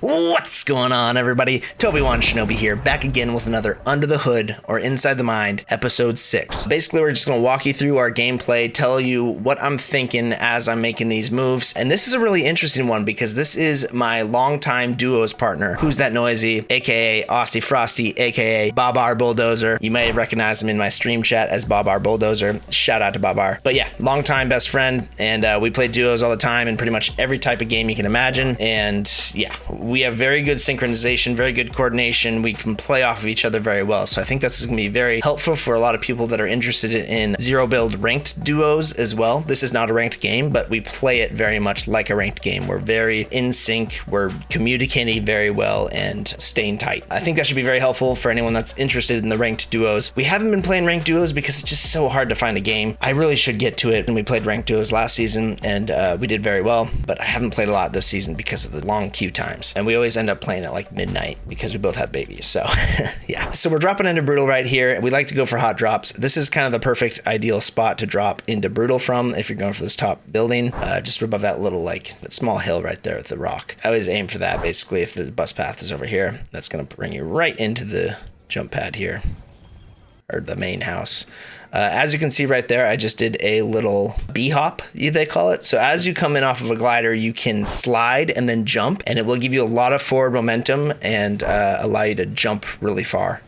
What's going on, everybody? TobyWanShinobi here, back again with another Under the Hood or Inside the Mind, episode 6. Basically, we're just going to walk you through our gameplay, tell you what I'm thinking as I'm making these moves. And this is a really interesting one because this is my longtime duos partner, Who's That Noisy, aka Aussie Frosty, aka Babar Bulldozer. You may recognize him in my stream chat as Babar Bulldozer. Shout out to Babar. But yeah, longtime best friend, and we play duos all the time in pretty much every type of game you can imagine. And yeah, we have very good synchronization, very good coordination. We can play off of each other very well. So I think that's going to be very helpful for a lot of people that are interested in Zero Build ranked duos as well. This is not a ranked game, but we play it very much like a ranked game. We're very in sync. We're communicating very well and staying tight. I think that should be very helpful for anyone that's interested in the ranked duos. We haven't been playing ranked duos because it's just so hard to find a game. I really should get to it. And we played ranked duos last season and we did very well, but I haven't played a lot this season because of the long queue times. And we always end up playing at like midnight because we both have babies. So yeah. So we're dropping into Brutal right here. We like to go for hot drops. This is kind of the perfect ideal spot to drop into Brutal from if you're going for this top building, just above that little like that small hill right there with the rock. I always aim for that basically if the bus path is over here. That's going to bring you right into the jump pad here, or the main house. As you can see right there, I just did a little B-hop, they call it. So as you come in off of a glider, you can slide and then jump, and it will give you a lot of forward momentum and allow you to jump really far.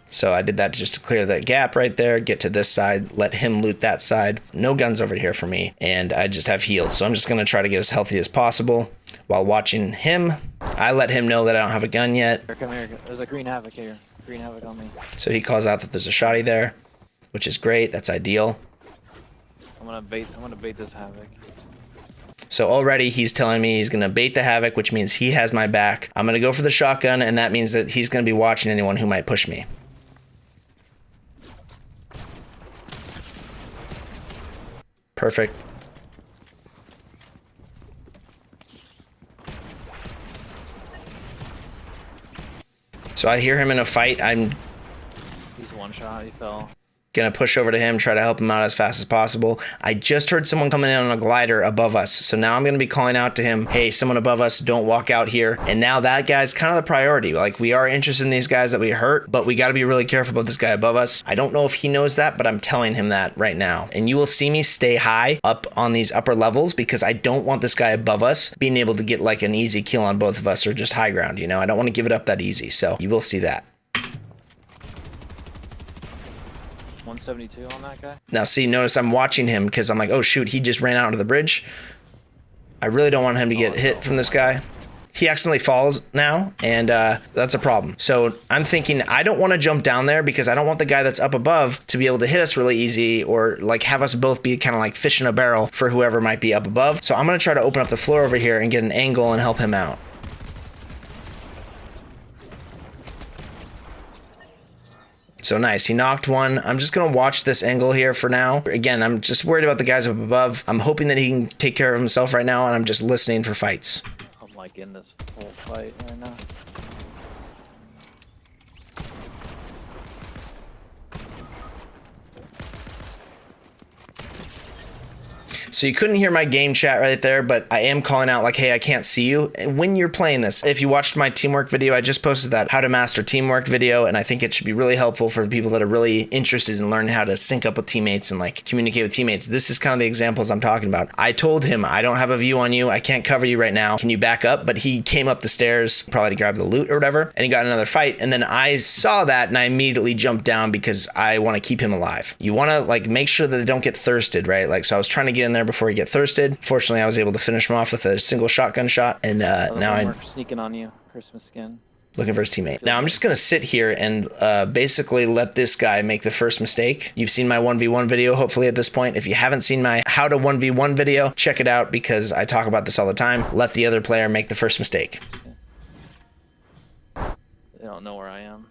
So I did that just to clear that gap right there, get to this side, let him loot that side. No guns over here for me, and I just have heals. So I'm just gonna try to get as healthy as possible while watching him. I let him know that I don't have a gun yet. Come here, there's a green havoc here. Green havoc on me. So he calls out that there's a shotty there, which is great. That's ideal. I'm gonna bait this havoc. So already he's telling me he's gonna bait the havoc, which means he has my back. I'm gonna go for the shotgun, and that means that he's gonna be watching anyone who might push me. Perfect. So I hear him in a fight. I'm He's one shot, he fell. Gonna push over to him, try to help him out as fast as possible. I just heard someone coming in on a glider above us. So now I'm gonna be calling out to him, hey, someone above us, don't walk out here. And now that guy's kind of the priority. Like, we are interested in these guys that we hurt, but we gotta be really careful about this guy above us. I don't know if he knows that, but I'm telling him that right now. And you will see me stay high up on these upper levels because I don't want this guy above us being able to get like an easy kill on both of us or just high ground, you know? I don't want to give it up that easy. So you will see that. 172 on that guy. Now see, notice I'm watching him because I'm like, oh shoot, he just ran out of the bridge. I really don't want him to get hit from this guy. He accidentally falls now, and that's a problem. So I'm thinking I don't want to jump down there because I don't want the guy that's up above to be able to hit us really easy or like have us both be kind of like fish in a barrel for whoever might be up above. So I'm going to try to open up the floor over here and get an angle and help him out. So nice, he knocked one. I'm just gonna watch this angle here for now. Again, I'm just worried about the guys up above. I'm hoping that he can take care of himself right now, and I'm just listening for fights. I'm like in this whole fight right now. So you couldn't hear my game chat right there, but I am calling out like, hey, I can't see you when you're playing this. If you watched my teamwork video, I just posted that how to master teamwork video, and I think it should be really helpful for people that are really interested in learning how to sync up with teammates and like communicate with teammates. This is kind of the examples I'm talking about. I told him, I don't have a view on you. I can't cover you right now. Can you back up? But he came up the stairs, probably to grab the loot or whatever, and he got another fight. And then I saw that and I immediately jumped down because I want to keep him alive. You want to like make sure that they don't get thirsted, right? Like, so I was trying to get in there before he get thirsted. Fortunately, I was able to finish him off with a single shotgun shot, and now I'm sneaking on you. Christmas skin. Looking for his teammate. Now I'm just gonna sit here and basically let this guy make the first mistake. You've seen my 1v1 video hopefully at this point. If you haven't seen my how to 1v1 video, check it out because I talk about this all the time. Let the other player make the first mistake. They don't know where I am.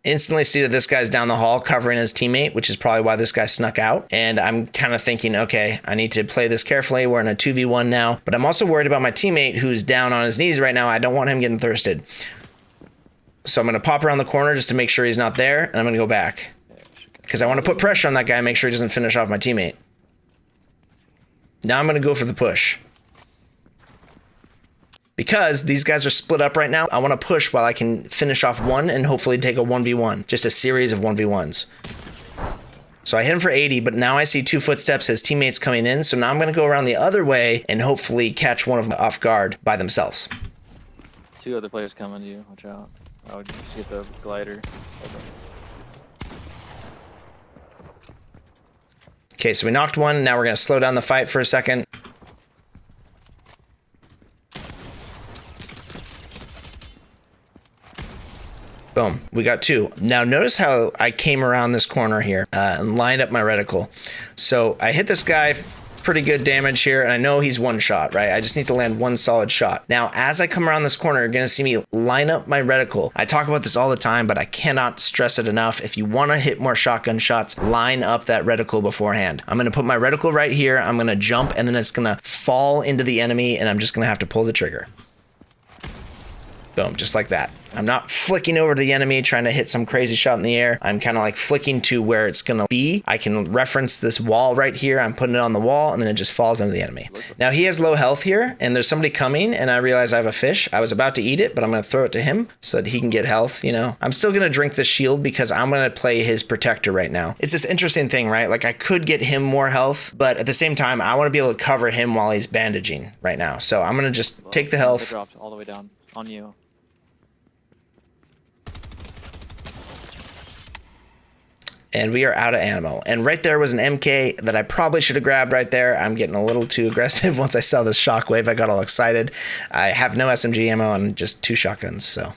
Instantly see that this guy's down the hall covering his teammate, which is probably why this guy snuck out. And I'm kind of thinking, okay, I need to play this carefully. We're in a 2v1 now, but I'm also worried about my teammate who's down on his knees right now. I don't want him getting thirsted. So I'm going to pop around the corner just to make sure he's not there, and I'm going to go back. Because I want to put pressure on that guy and make sure he doesn't finish off my teammate. Now I'm going to go for the push. because these guys are split up right now. I want to push while I can finish off one and hopefully take a 1v1, just a series of 1v1s. So I hit him for 80, but now I see 2 footsteps, his teammates coming in. So now I'm going to go around the other way and hopefully catch one of them off guard by themselves. 2 other players coming to you. Watch out. I would just get the glider. Okay, so we knocked one. Now we're going to slow down the fight for a second. Boom, we got 2. Now notice how I came around this corner here and lined up my reticle. So I hit this guy, pretty good damage here, and I know he's one shot, right? I just need to land one solid shot. Now, as I come around this corner, you're gonna see me line up my reticle. I talk about this all the time, but I cannot stress it enough. If you wanna hit more shotgun shots, line up that reticle beforehand. I'm gonna put my reticle right here, I'm gonna jump, and then it's gonna fall into the enemy, and I'm just gonna have to pull the trigger. Boom, just like that. I'm not flicking over to the enemy trying to hit some crazy shot in the air. I'm kind of like flicking to where it's gonna be. I can reference this wall right here. I'm putting it on the wall and then it just falls into the enemy. Now he has low health here and there's somebody coming and I realize I have a fish. I was about to eat it, but I'm gonna throw it to him so that he can get health, you know. I'm still gonna drink the shield because I'm gonna play his protector right now. It's this interesting thing, right? Like I could get him more health, but at the same time, I wanna be able to cover him while he's bandaging right now. So I'm gonna just take the health. They dropped all the way down on you. And we are out of ammo. And right there was an MK that I probably should have grabbed right there. I'm getting a little too aggressive. Once I saw this shockwave, I got all excited. I have no SMG ammo and just 2 shotguns. So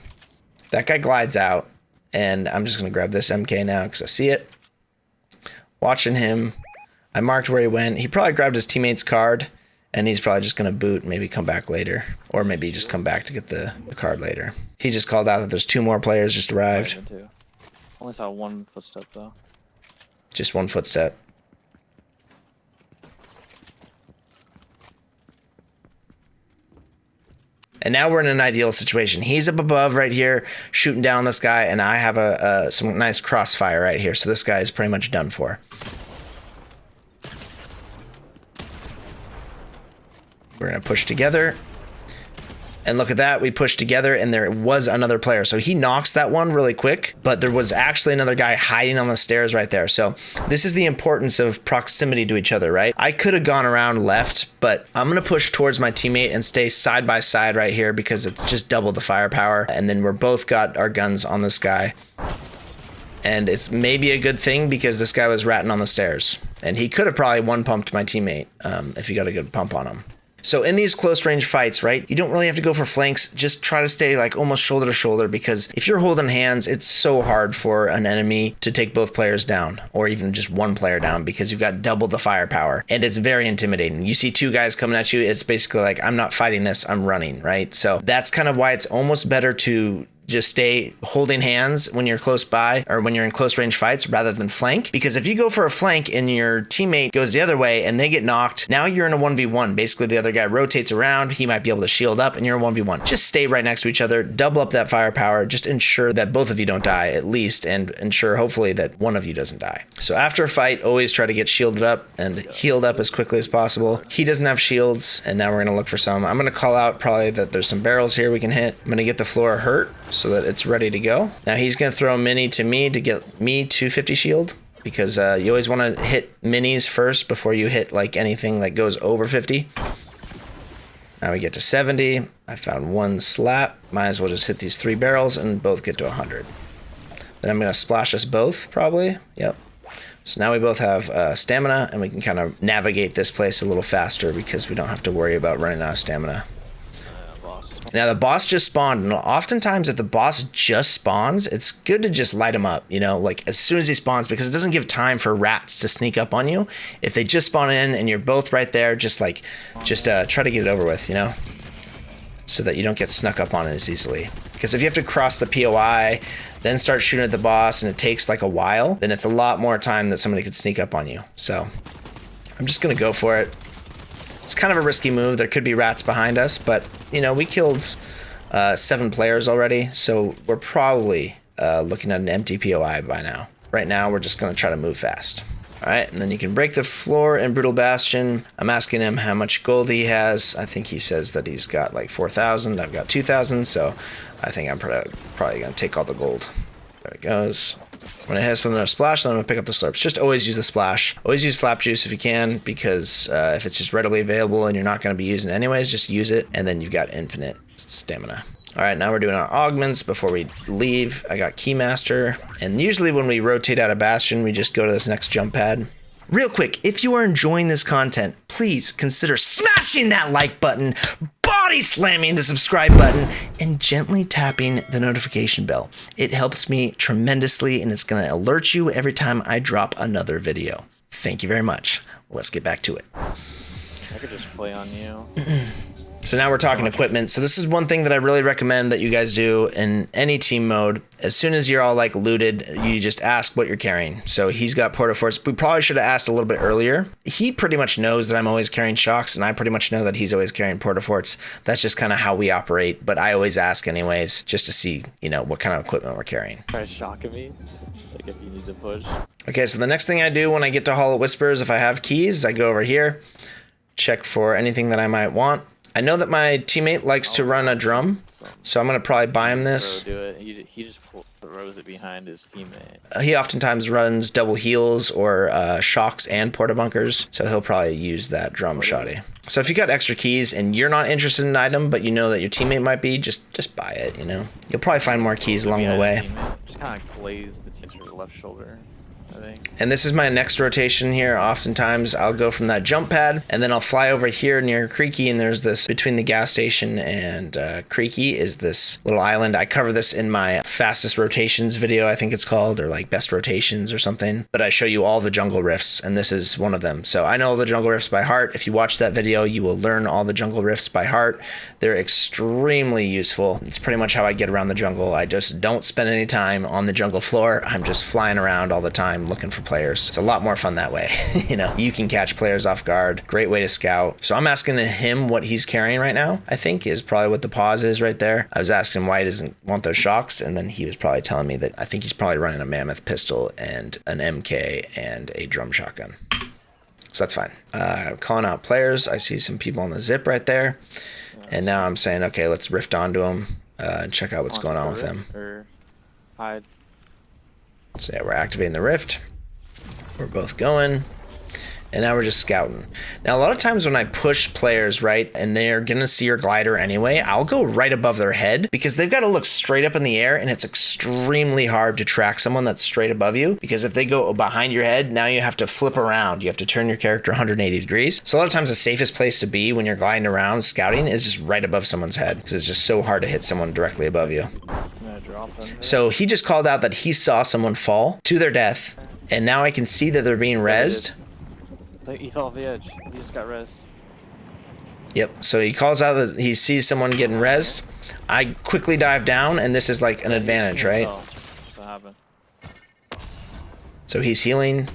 that guy glides out and I'm just gonna grab this MK now because I see it. Watching him, I marked where he went. He probably grabbed his teammate's card and he's probably just gonna boot and maybe come back later. Or maybe just come back to get the card later. He just called out that there's 2 more players just arrived. Only saw 1 footstep though. Just 1 footstep. And now we're in an ideal situation. He's up above right here, shooting down this guy, and I have some nice crossfire right here. So this guy is pretty much done for. We're gonna push together. And look at that, we pushed together and there was another player. So he knocks that one really quick, but there was actually another guy hiding on the stairs right there. So this is the importance of proximity to each other, right? I could have gone around left, but I'm gonna push towards my teammate and stay side by side right here because it's just double the firepower. And then we're both got our guns on this guy. And it's maybe a good thing because this guy was ratting on the stairs. And he could have probably one-pumped my teammate if he got a good pump on him. So in these close range fights, right, you don't really have to go for flanks. Just try to stay like almost shoulder to shoulder because if you're holding hands, it's so hard for an enemy to take both players down or even just one player down because you've got double the firepower and it's very intimidating. You see 2 guys coming at you, it's basically like, I'm not fighting this, I'm running, right? So that's kind of why it's almost better to just stay holding hands when you're close by or when you're in close range fights rather than flank. Because if you go for a flank and your teammate goes the other way and they get knocked, now you're in a 1v1. Basically, the other guy rotates around, he might be able to shield up and you're a 1v1. Just stay right next to each other, double up that firepower, just ensure that both of you don't die at least and ensure hopefully that one of you doesn't die. So after a fight, always try to get shielded up and healed up as quickly as possible. He doesn't have shields and now we're gonna look for some. I'm gonna call out probably that there's some barrels here we can hit. I'm gonna get the floor hurt so that it's ready to go. Now he's gonna throw a mini to me to get me 250 shield because you always want to hit minis first before you hit like anything that goes over 50. Now we get to 70. I found 1 slap. Might as well just hit these 3 barrels and both get to 100. Then I'm gonna splash us both probably. Yep. So now we both have stamina and we can kind of navigate this place a little faster because we don't have to worry about running out of stamina. Now the boss just spawned, and oftentimes if the boss just spawns, it's good to just light him up, you know, like as soon as he spawns, because it doesn't give time for rats to sneak up on you. If they just spawn in and you're both right there, just try to get it over with, you know, so that you don't get snuck up on as easily. Because if you have to cross the POI, then start shooting at the boss, and it takes like a while, then it's a lot more time that somebody could sneak up on you. So I'm just gonna go for it. It's kind of a risky move. There could be rats behind us, but you know, we killed 7 players already, so we're probably looking at an empty POI by now. Right now, we're just gonna try to move fast. All right, and then you can break the floor in Brutal Bastion. I'm asking him how much gold he has. I think he says that he's got like 4,000. I've got 2,000, so I think I'm probably going to take all the gold. There it goes. When it has another splash, then I'm going to pick up the slurps. Just always use the splash. Always use slap juice if you can, because if it's just readily available and you're not going to be using it anyways, just use it, and then you've got infinite stamina. All right, now we're doing our augments before we leave. I got Keymaster, and usually when we rotate out of Bastion, we just go to this next jump pad. Real quick, if you are enjoying this content, please consider smashing that like button, body slamming the subscribe button, and gently tapping the notification bell. It helps me tremendously, and it's going to alert you every time I drop another video. Thank you very much. Let's get back to it. I could just play on you. So now we're talking equipment. So this is one thing that I really recommend that you guys do in any team mode. As soon as you're all like looted, you just ask what you're carrying. So he's got portaforts. We probably should have asked a little bit earlier. He pretty much knows that I'm always carrying shocks, and I pretty much know that he's always carrying portaforts. That's just kind of how we operate. But I always ask anyways, just to see, you know, what kind of equipment we're carrying. Try shocking me, like if you need to push. Okay, so the next thing I do when I get to Hall of Whispers, if I have keys, I go over here, check for anything that I might want. I know that my teammate likes to run a drum, so I'm going to probably buy him this. Do it. He just throws it behind his teammate. He oftentimes runs double heals or shocks and porta bunkers, so he'll probably use that drum shoddy. So if you got extra keys and you're not interested in an item, but you know that your teammate might be, just buy it, you know? You'll probably find more keys along the way. Just kind of glaze the team's left shoulder. And this is my next rotation here. Oftentimes I'll go from that jump pad and then I'll fly over here near Creaky, and there's this between the gas station and Creaky is this little island. I cover this in my fastest rotations video, I think it's called, or like best rotations or something. But I show you all the jungle rifts, and this is one of them. So I know all the jungle rifts by heart. If you watch that video, you will learn all the jungle rifts by heart. They're extremely useful. It's pretty much how I get around the jungle. I just don't spend any time on the jungle floor. I'm just flying around all the time looking for players. It's a lot more fun that way. You know, you can catch players off guard. Great way to scout. So I'm asking him what he's carrying right now, I think is probably what the pause is right there. I was asking him why he doesn't want those shocks, and then he was probably telling me that I think he's probably running a mammoth pistol and an MK and a drum shotgun. So that's fine. Calling out players. I see some people on the zip right there. And now I'm saying, okay, let's rift onto them and check out what's going on with them. Or hide. So yeah, we're activating the rift. We're both going. And now we're just scouting. Now, a lot of times when I push players, right, and they're going to see your glider anyway, I'll go right above their head because they've got to look straight up in the air, and it's extremely hard to track someone that's straight above you because if they go behind your head, now you have to flip around. You have to turn your character 180 degrees. So a lot of times the safest place to be when you're gliding around scouting is just right above someone's head because it's just so hard to hit someone directly above you. So he just called out that he saw someone fall to their death, and now I can see that they're being rezzed. He fell off the edge. He just got rezzed. Yep. So he calls out that he sees someone getting rezzed. I quickly dive down, and this is like an advantage, right? What happened? So he's healing.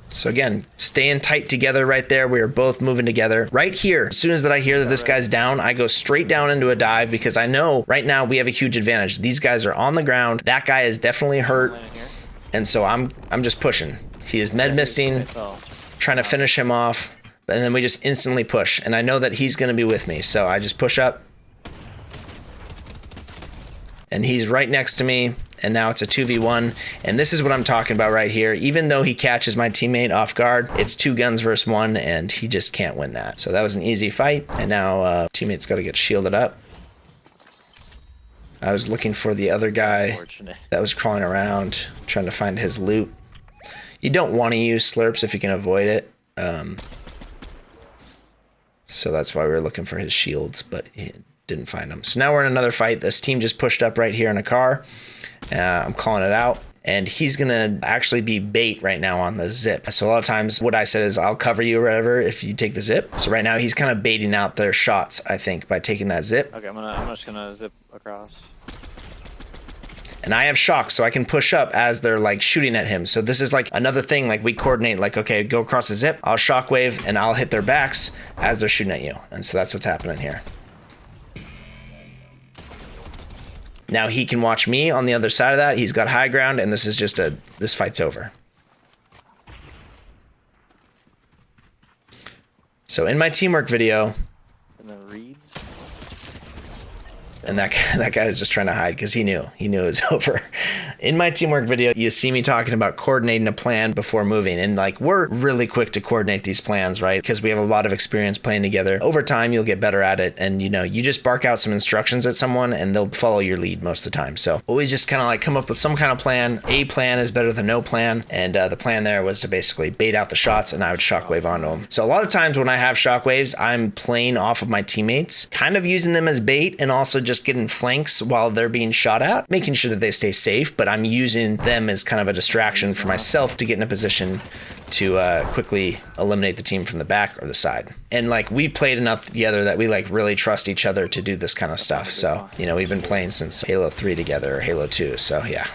So again, staying tight together right there. We are both moving together. Right here, as soon as that I hear that this guy's down, I go straight down into a dive because I know right now we have a huge advantage. These guys are on the ground. That guy is definitely hurt. And so I'm just pushing. He is med misting, trying to finish him off. And then we just instantly push. And I know that he's going to be with me. So I just push up. And he's right next to me. And now it's a 2v1, and this is what I'm talking about right here. Even though he catches my teammate off guard, it's 2 guns versus 1, and he just can't win that. So that was an easy fight, and now teammate's got to get shielded up. I was looking for the other guy that was crawling around, trying to find his loot. You don't want to use slurps if you can avoid it. So that's why we were looking for his shields, but he didn't find them. So now we're in another fight. This team just pushed up right here in a car. I'm calling it out, and he's gonna actually be bait right now on the zip. So a lot of times what I said is I'll cover you or whatever if you take the zip. So right now he's kind of baiting out their shots, I think, by taking that zip. Okay, I'm just gonna zip across. And I have shocks, so I can push up as they're like shooting at him. So this is like another thing, like we coordinate, like, okay, go across the zip, I'll shockwave, and I'll hit their backs as they're shooting at you. And so that's what's happening here. Now he can watch me on the other side of that. He's got high ground, and this is just this fight's over. So in my teamwork video, And then reads. and that guy was just trying to hide because he knew it was over. In my teamwork video, you see me talking about coordinating a plan before moving. And like, we're really quick to coordinate these plans, right? Because we have a lot of experience playing together. Over time, you'll get better at it. And you know, you just bark out some instructions at someone and they'll follow your lead most of the time. So always just kind of like come up with some kind of plan. A plan is better than no plan. And the plan there was to basically bait out the shots and I would shockwave onto them. So a lot of times when I have shockwaves, I'm playing off of my teammates, kind of using them as bait and also just getting flanks while they're being shot at, making sure that they stay safe, but I'm using them as kind of a distraction for myself to get in a position to quickly eliminate the team from the back or the side. And like, we played enough together that we like really trust each other to do this kind of stuff. So, you know, we've been playing since Halo 3 together, or Halo 2. So yeah,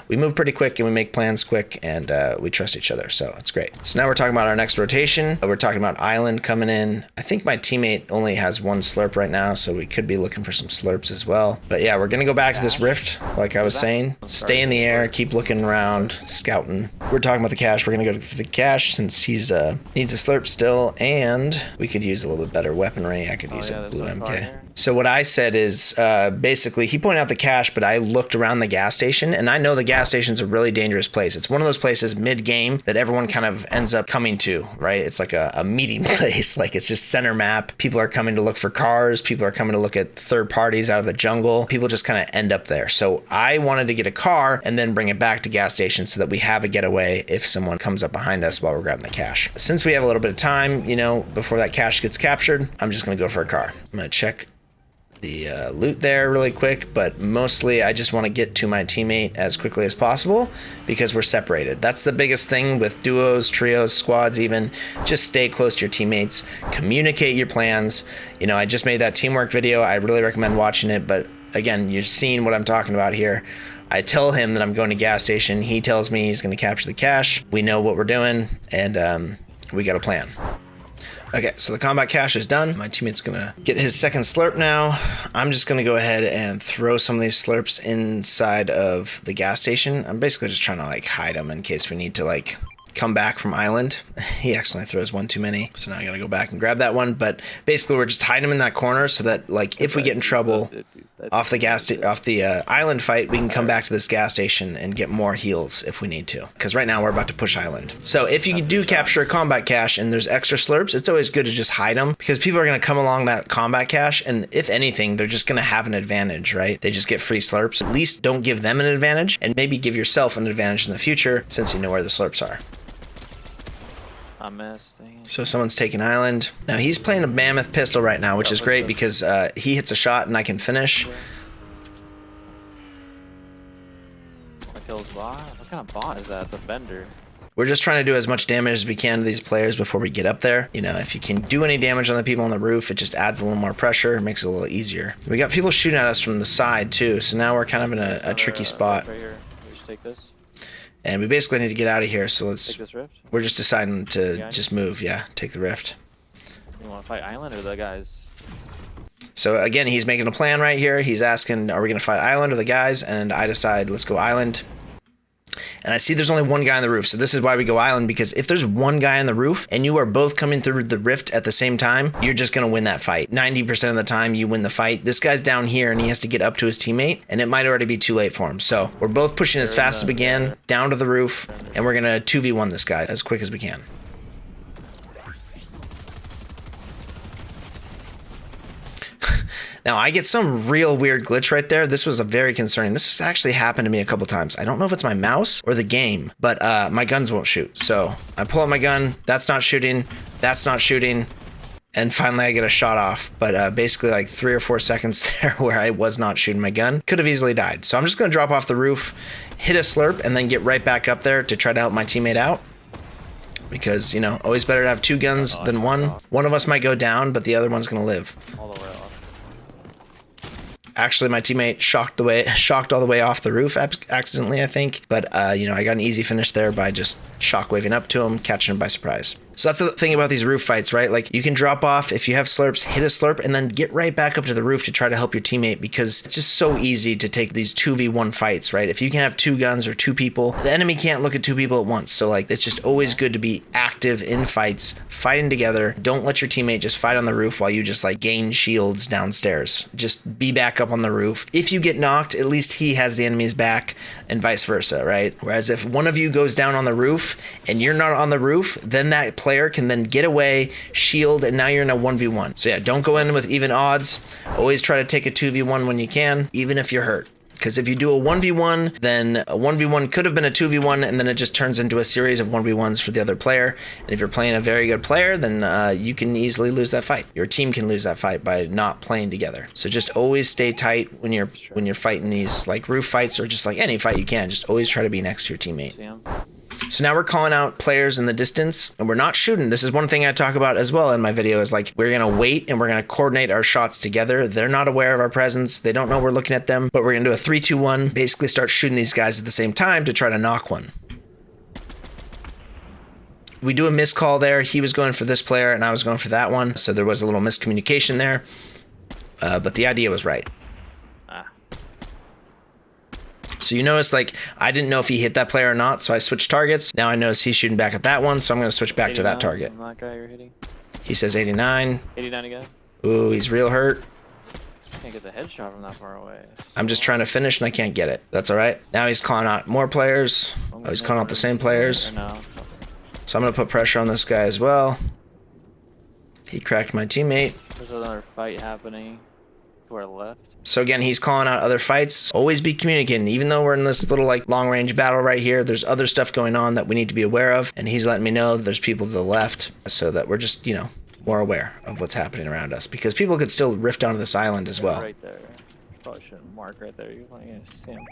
we move pretty quick and we make plans quick, and we trust each other. So it's great. So now we're talking about our next rotation. We're talking about Island coming in. I think my teammate only has one slurp right now, so we could be looking for some slurps as well. But yeah, we're gonna go back to this rift, like I was saying. Stay in the air, keep looking around, scouting. We're talking about the cache. We're gonna go to the cache since he's needs a slurp still, and we could use a little bit better weaponry. I could use a blue MK. So what I said is basically, he pointed out the cache, but I looked around the gas station, and I know the gas station's a really dangerous place. It's one of those places mid-game that everyone kind of ends up coming to, right? It's like a meeting place. Like, it's just center map. People are coming to look for cars. People are coming to look at third parties out of the jungle. People just kind of end up there. So I wanted to get a car and then bring it back to gas station so that we have a getaway if someone comes up behind us while we're grabbing the cache. Since we have a little bit of time, you know, before that cache gets captured, I'm just going to go for a car. I'm going to check the loot there really quick, but mostly I just want to get to my teammate as quickly as possible because we're separated. That's the biggest thing with duos, trios, squads even. Just stay close to your teammates, communicate your plans. You know, I just made that teamwork video. I really recommend watching it, but again, you're seeing what I'm talking about here. I tell him that I'm going to gas station. He tells me he's going to capture the cache. We know what we're doing, and we got a plan. Okay, so the combat cache is done. My teammate's gonna get his second slurp now. I'm just gonna go ahead and throw some of these slurps inside of the gas station. I'm basically just trying to like hide them in case we need to like come back from island. He accidentally throws one too many, so now I gotta go back and grab that one. But basically we're just hiding him in that corner so that like if we get in trouble off the island fight, we can come back to this gas station and get more heals if we need to, because right now we're about to push island. So if you do capture a combat cache and there's extra slurps, it's always good to just hide them, because people are going to come along that combat cache, and if anything, they're just going to have an advantage, right? They just get free slurps. At least don't give them an advantage, and maybe give yourself an advantage in the future since you know where the slurps are. I missed. So someone's taking island. Now he's playing a mammoth pistol right now, which is great because he hits a shot and I can finish. What kills bot? What kind of bot is that? The Bender. We're just trying to do as much damage as we can to these players before we get up there. You know, if you can do any damage on the people on the roof, it just adds a little more pressure, makes it a little easier. We got people shooting at us from the side too, so now we're kind of in a tricky spot. Right here. We should take this. And we basically need to get out of here, so let's... Take this rift? We're just deciding to just move, yeah, take the rift. You want to fight Island or the guys? So again, he's making a plan right here. He's asking, are we going to fight Island or the guys? And I decide, let's go Island. And I see there's only one guy on the roof, so this is why we go Island, because if there's one guy on the roof and you are both coming through the rift at the same time, you're just going to win that fight. 90% of the time you win the fight. This guy's down here and he has to get up to his teammate, and it might already be too late for him. So we're both pushing as fast as we can down to the roof, and we're going to 2v1 this guy as quick as we can. Now, I get some real weird glitch right there. This was a very concerning. This has actually happened to me a couple times. I don't know if it's my mouse or the game, but my guns won't shoot. So I pull out my gun. That's not shooting. That's not shooting. And finally, I get a shot off. But basically, like 3 or 4 seconds there where I was not shooting my gun. Could have easily died. So I'm just going to drop off the roof, hit a slurp, and then get right back up there to try to help my teammate out. Because, you know, always better to have 2 guns than one. One of us might go down, but the other one's going to live. All the way off. Actually, my teammate shocked all the way off the roof accidentally, I think. But, you know, I got an easy finish there by just shockwaving up to him, catching him by surprise. So that's the thing about these roof fights, right? Like you can drop off if you have slurps, hit a slurp, and then get right back up to the roof to try to help your teammate, because it's just so easy to take these 2v1 fights, right? If you can have 2 guns or 2 people, the enemy can't look at 2 people at once. So like it's just always good to be active in fights, fighting together. Don't let your teammate just fight on the roof while you just like gain shields downstairs. Just be back up on the roof. If you get knocked, at least he has the enemy's back, and vice versa, right? Whereas if one of you goes down on the roof and you're not on the roof, then that player can then get away, shield, and now you're in a 1v1. So yeah, don't go in with even odds. Always try to take a 2v1 when you can, even if you're hurt. Because if you do a 1v1, then a 1v1 could have been a 2v1, and then it just turns into a series of 1v1s for the other player. And if you're playing a very good player, then you can easily lose that fight. Your team can lose that fight by not playing together. So just always stay tight when you're fighting these like roof fights, or just like any fight you can. Just always try to be next to your teammate. So now we're calling out players in the distance, and we're not shooting. This is one thing I talk about as well in my video, is like we're going to wait and we're going to coordinate our shots together. They're not aware of our presence. They don't know we're looking at them, but we're going to do a 3-2-1, basically start shooting these guys at the same time to try to knock one. We do a miscall there. He was going for this player and I was going for that one. So there was a little miscommunication there, but the idea was right. So you notice, like, I didn't know if he hit that player or not, so I switched targets. Now I notice he's shooting back at that one, so I'm going to switch back to that target. That guy you're hitting. He says 89. 89 again. Ooh, he's real hurt. Can't get the headshot from that far away. I'm just trying to finish and I can't get it. That's all right. Now he's calling out more players. Oh, he's calling out the same players. No. So I'm going to put pressure on this guy as well. He cracked my teammate. There's another fight happening to our left. So again, he's calling out other fights. Always be communicating. Even though we're in this little like long range battle right here, there's other stuff going on that we need to be aware of. And he's letting me know there's people to the left, so that we're just, you know, more aware of what's happening around us, because people could still rift onto this island as well. Right there. Probably shouldn't mark right there. You want to see him.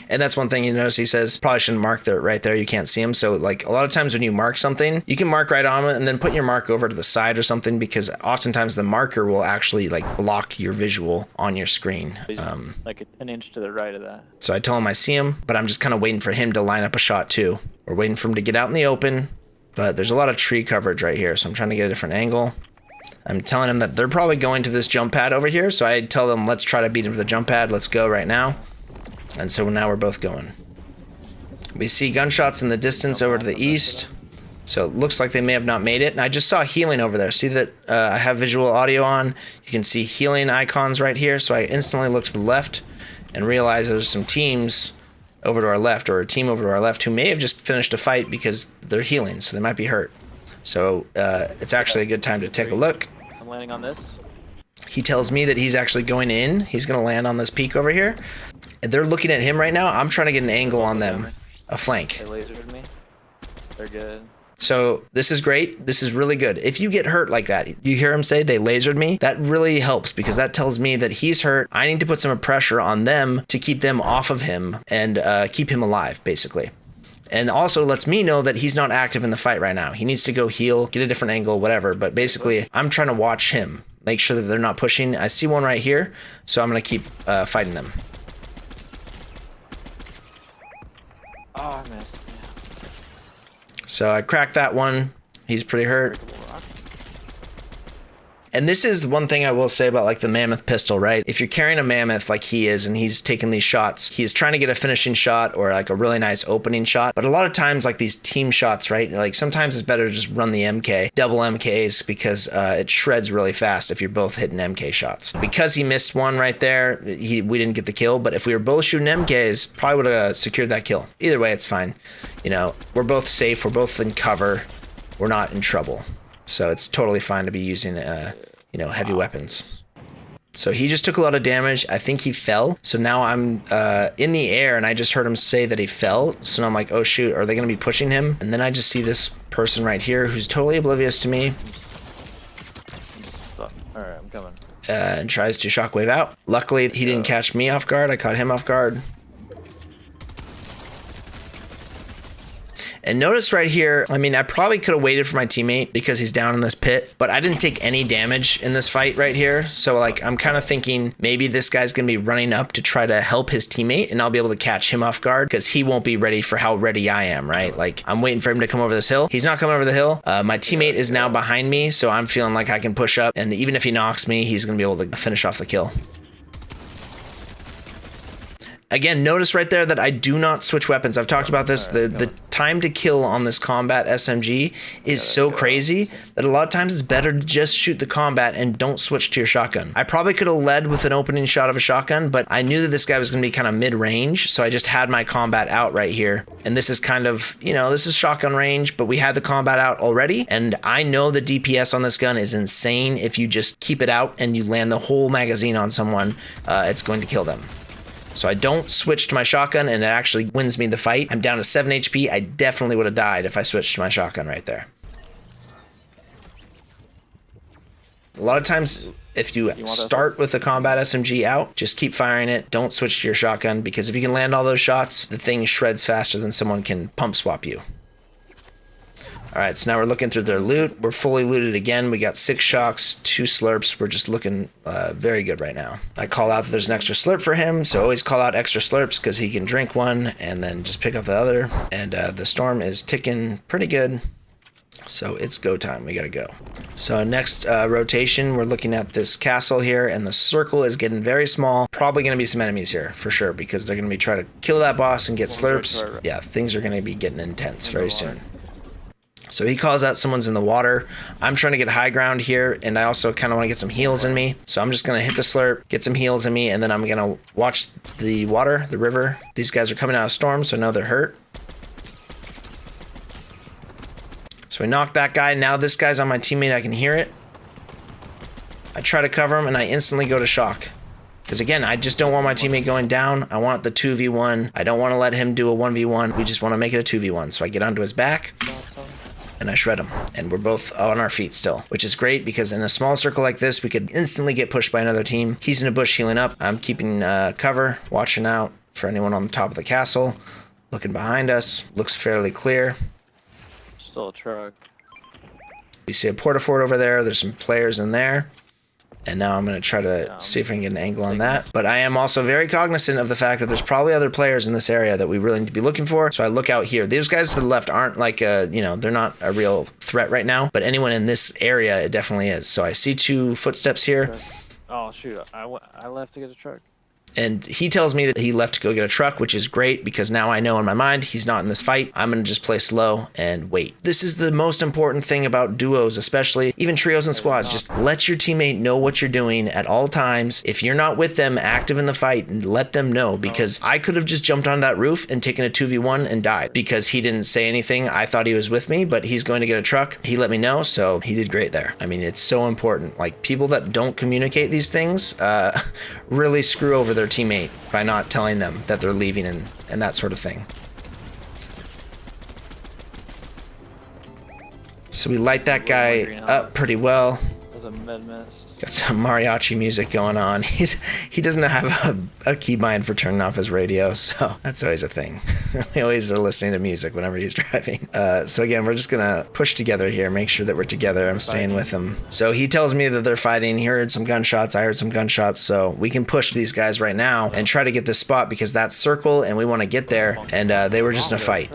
And that's one thing you notice, he says probably shouldn't mark there right there, you can't see him. So like a lot of times when you mark something, you can mark right on it and then put your mark over to the side or something, because oftentimes the marker will actually like block your visual on your screen. Like an inch to the right of that. So I tell him I see him, but I'm just kind of waiting for him to line up a shot too. We're waiting for him to get out in the open, but there's a lot of tree coverage right here, so I'm trying to get a different angle. I'm telling him that they're probably going to this jump pad over here, so I tell them let's try to beat him to the jump pad. Let's go right now. And so now we're both going. We see gunshots in the distance over to the east. So it looks like they may have not made it. And I just saw healing over there. See that I have visual audio on. You can see healing icons right here. So I instantly looked to the left and realized there's some teams over to our left, or a team over to our left, who may have just finished a fight because they're healing. So they might be hurt. So it's actually a good time to take a look. I'm landing on this. He tells me that he's actually going in. He's going to land on this peak over here. They're looking at him right now. I'm trying to get an angle on them, a flank. They lasered me. They're good. So this is great. This is really good. If you get hurt like that, you hear him say they lasered me, that really helps, because that tells me that he's hurt. I need to put some pressure on them to keep them off of him and keep him alive, basically. And also lets me know that he's not active in the fight right now. He needs to go heal, get a different angle, whatever. But basically, I'm trying to watch him, make sure that they're not pushing. I see one right here, so I'm going to keep fighting them. Oh, I missed. So I cracked that one. He's pretty hurt. And this is one thing I will say about like the mammoth pistol, right? If you're carrying a mammoth like he is and he's taking these shots, he's trying to get a finishing shot or like a really nice opening shot. But a lot of times like these team shots, right? Like sometimes it's better to just run the MK, double MKs, because it shreds really fast if you're both hitting MK shots. Because he missed one right there, we didn't get the kill. But if we were both shooting MKs, probably would have secured that kill. Either way, it's fine. You know, we're both safe. We're both in cover. We're not in trouble. So it's totally fine to be using, you know, heavy weapons. So he just took a lot of damage. I think he fell. So now I'm in the air and I just heard him say that he fell. So now I'm like, oh shoot, are they going to be pushing him? And then I just see this person right here who's totally oblivious to me. All right, I'm coming. And tries to shockwave out. Luckily, he didn't catch me off guard. I caught him off guard. And notice right here, I mean, I probably could have waited for my teammate because he's down in this pit, but I didn't take any damage in this fight right here. So like, I'm kind of thinking maybe this guy's going to be running up to try to help his teammate and I'll be able to catch him off guard because he won't be ready for how ready I am, right? Like I'm waiting for him to come over this hill. He's not coming over the hill. My teammate is now behind me. So I'm feeling like I can push up, and even if he knocks me, he's going to be able to finish off the kill. Again, notice right there that I do not switch weapons. I've talked about this. The time to kill on this combat SMG is so crazy that a lot of times it's better to just shoot the combat and don't switch to your shotgun. I probably could have led with an opening shot of a shotgun, but I knew that this guy was going to be kind of mid-range, so I just had my combat out right here. And this is kind of, you know, this is shotgun range, but we had the combat out already, and I know the DPS on this gun is insane. If you just keep it out and you land the whole magazine on someone, it's going to kill them. So I don't switch to my shotgun, and it actually wins me the fight. I'm down to 7 HP. I definitely would have died if I switched to my shotgun right there. A lot of times, if you start with the combat SMG out, just keep firing it. Don't switch to your shotgun, because if you can land all those shots, the thing shreds faster than someone can pump swap you. All right, so now we're looking through their loot. We're fully looted again. We got 6 shocks, 2 slurps. We're just looking very good right now. I call out that there's an extra slurp for him, so always call out extra slurps because he can drink one and then just pick up the other. And the storm is ticking pretty good, so it's go time. We gotta go. So next rotation, we're looking at this castle here, and the circle is getting very small. Probably gonna be some enemies here for sure because they're gonna be trying to kill that boss and get slurps. Yeah, things are gonna be getting intense very soon. So he calls out someone's in the water. I'm trying to get high ground here, and I also kind of want to get some heals in me. So I'm just going to hit the slurp, get some heals in me, and then I'm going to watch the water, the river. These guys are coming out of storm, so I know they're hurt. So we knocked that guy. Now this guy's on my teammate. I can hear it. I try to cover him, and I instantly go to shock. Because again, I just don't want my teammate going down. I want the 2v1. I don't want to let him do a 1v1. We just want to make it a 2v1. So I get onto his back and I shred him, and we're both on our feet still, which is great because in a small circle like this, we could instantly get pushed by another team. He's in a bush healing up. I'm keeping cover, watching out for anyone on the top of the castle, looking behind us. Looks fairly clear. Still a truck. We see a porta-fort over there. There's some players in there. And now I'm going to try to see if I can get an angle on that. But I am also very cognizant of the fact that there's probably other players in this area that we really need to be looking for. So I look out here. These guys to the left aren't like you know, they're not a real threat right now. But anyone in this area, it definitely is. So I see 2 footsteps here. Oh, shoot. I left to get a truck. And he tells me that he left to go get a truck, which is great because now I know in my mind he's not in this fight. I'm going to just play slow and wait. This is the most important thing about duos, especially even trios and squads. Just let your teammate know what you're doing at all times. If you're not with them active in the fight, let them know, because I could have just jumped on that roof and taken a 2v1 and died because he didn't say anything. I thought he was with me, but he's going to get a truck. He let me know, so he did great there. I mean, it's so important. Like, people that don't communicate these things really screw over their teammate by not telling them that they're leaving and that sort of thing. So we light that guy up pretty well. There's a med mist. Got some mariachi music going on. He doesn't have a keybind for turning off his radio, so that's always a thing. We always are listening to music whenever he's driving. So again, we're just gonna push together here, make sure that we're together. I'm staying with him. So he tells me that they're fighting. He heard some gunshots. I heard some gunshots. So we can push these guys right now and try to get this spot because that's circle and we want to get there. And they were just in a fight.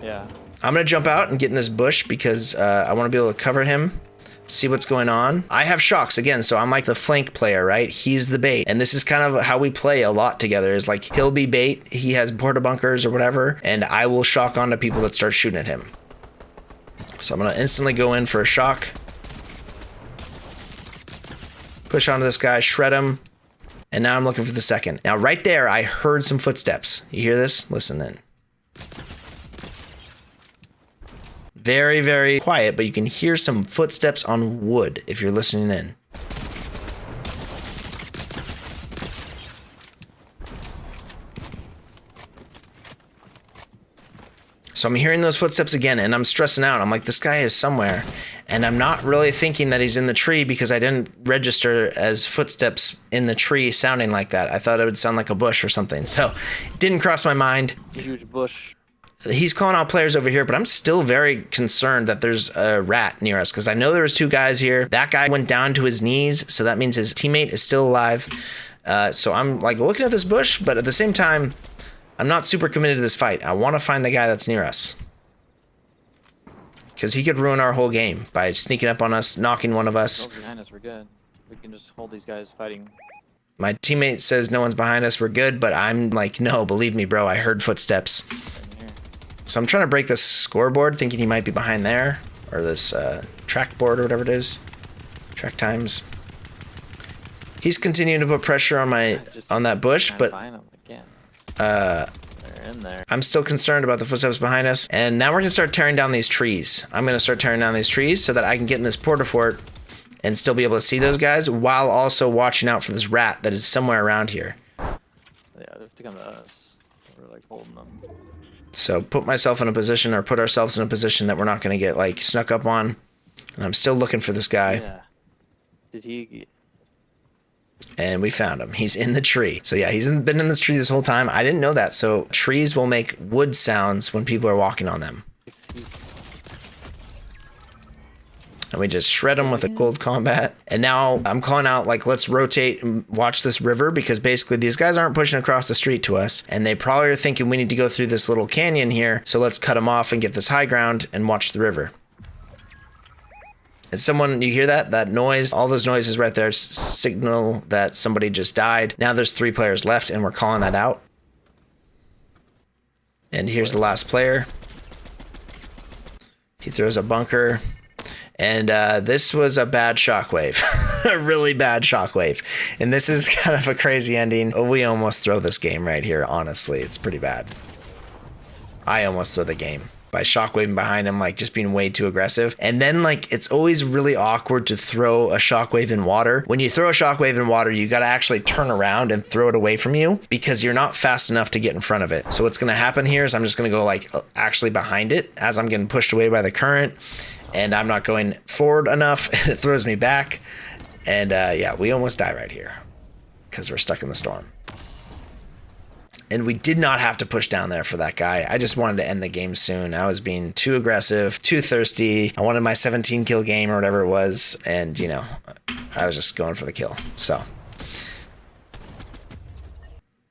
Yeah. I'm gonna jump out and get in this bush because I want to be able to cover him, see what's going on. I have shocks again, so I'm like the flank player, right? He's the bait. And this is kind of how we play a lot together, is like he'll be bait, he has porta bunkers or whatever, and I will shock onto people that start shooting at him. So I'm gonna instantly go in for a shock. Push onto this guy, shred him, and now I'm looking for the second. Now right there, I heard some footsteps. You hear this? Listen in. Very, very quiet, but you can hear some footsteps on wood if you're listening in. So I'm hearing those footsteps again, and I'm stressing out. I'm like, this guy is somewhere. And I'm not really thinking that he's in the tree because I didn't register as footsteps in the tree sounding like that. I thought it would sound like a bush or something. So it didn't cross my mind. Huge bush. he's calling out players over here, but I'm still very concerned that there's a rat near us because I know there was 2 guys here. That guy went down to his knees, so that means his teammate is still alive. So I'm like looking at this bush, but at the same time, I'm not super committed to this fight. I want to find the guy that's near us because he could ruin our whole game by sneaking up on us, knocking one of us. Those behind us, we're good. We can just hold these guys fighting. My teammate says no one's behind us, we're good, but I'm like, no, believe me, bro, I heard footsteps. So I'm trying to break this scoreboard, thinking he might be behind there, or this track board or whatever it is. Track times. He's continuing to put pressure on that bush, but they're in there. I'm still concerned about the footsteps behind us. And now we're gonna start tearing down these trees. I'm gonna start tearing down these trees so that I can get in this porta fort and still be able to see those guys while also watching out for this rat that is somewhere around here. Yeah, they have to come to us. We're like holding them. So put myself in a position, or put ourselves in a position that we're not going to get like snuck up on. And I'm still looking for this guy. Yeah. Did he? And we found him. He's in the tree. So yeah, he's been in this tree this whole time. I didn't know that. So trees will make wood sounds when people are walking on them. And we just shred them with a cold combat. And now I'm calling out, like, let's rotate and watch this river, because basically these guys aren't pushing across the street to us. And they probably are thinking we need to go through this little canyon here. So let's cut them off and get this high ground and watch the river. And someone, you hear that? That noise, all those noises right there signal that somebody just died. Now there's 3 players left and we're calling that out. And here's the last player. He throws a bunker. And this was a bad shockwave, a really bad shockwave. And this is kind of a crazy ending. Oh, we almost throw this game right here. Honestly, it's pretty bad. I almost throw the game by shockwaving behind him, like just being way too aggressive. And then like, it's always really awkward to throw a shockwave in water. When you throw a shockwave in water, you got to actually turn around and throw it away from you because you're not fast enough to get in front of it. So what's going to happen here is I'm just going to go like actually behind it as I'm getting pushed away by the current. And I'm not going forward enough, and it throws me back. And yeah, we almost die right here because we're stuck in the storm. And we did not have to push down there for that guy. I just wanted to end the game soon. I was being too aggressive, too thirsty. I wanted my 17 kill game or whatever it was. And, you know, I was just going for the kill. So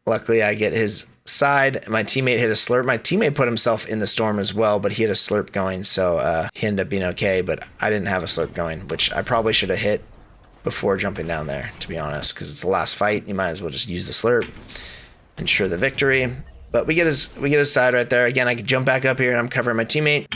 luckily I get his side. My teammate hit a slurp. My teammate put himself in the storm as well, but he had a slurp going, so he ended up being okay. But I didn't have a slurp going, which I probably should have hit before jumping down there, to be honest, because it's the last fight. You might as well just use the slurp, ensure the victory. But we get his side right there. Again, I could jump back up here and I'm covering my teammate,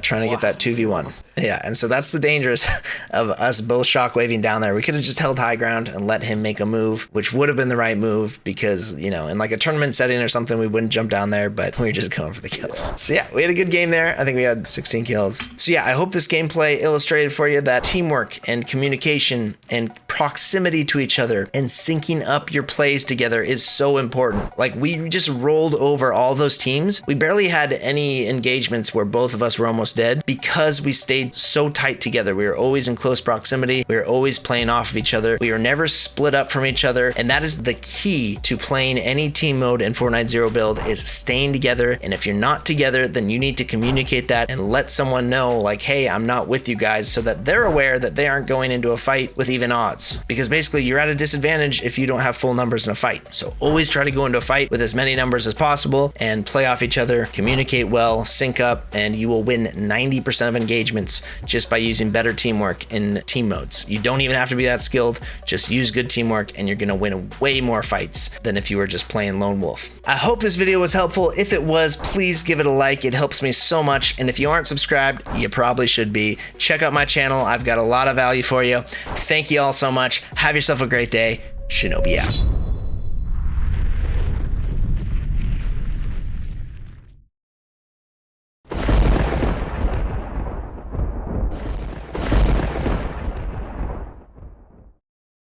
trying to get that 2v1. Yeah, and so that's the dangers of us both shockwaving down there. We could have just held high ground and let him make a move, which would have been the right move because, you know, in like a tournament setting or something, we wouldn't jump down there, but we were just going for the kills. So yeah, we had a good game there. I think we had 16 kills. So yeah, I hope this gameplay illustrated for you that teamwork and communication and proximity to each other and syncing up your plays together is so important. Like, we just rolled over all those teams. We barely had any engagements where both of us were almost dead because we stayed so tight together. We were always in close proximity. We were always playing off of each other. We were never split up from each other. And that is the key to playing any team mode in Fortnite Zero Build, is staying together. And if you're not together, then you need to communicate that and let someone know, like, hey, I'm not with you guys, so that they're aware that they aren't going into a fight with even odds. Because basically you're at a disadvantage if you don't have full numbers in a fight. So always try to go into a fight with as many numbers as possible and play off each other, communicate well, sync up, and you will win 90% of engagements just by using better teamwork in team modes. You don't even have to be that skilled. Just use good teamwork and you're gonna win way more fights than if you were just playing lone wolf. I hope this video was helpful. If it was, please give it a like. It helps me so much. And if you aren't subscribed, you probably should be. Check out my channel. I've got a lot of value for you. Thank you all so much. Have yourself a great day. Shinobi out.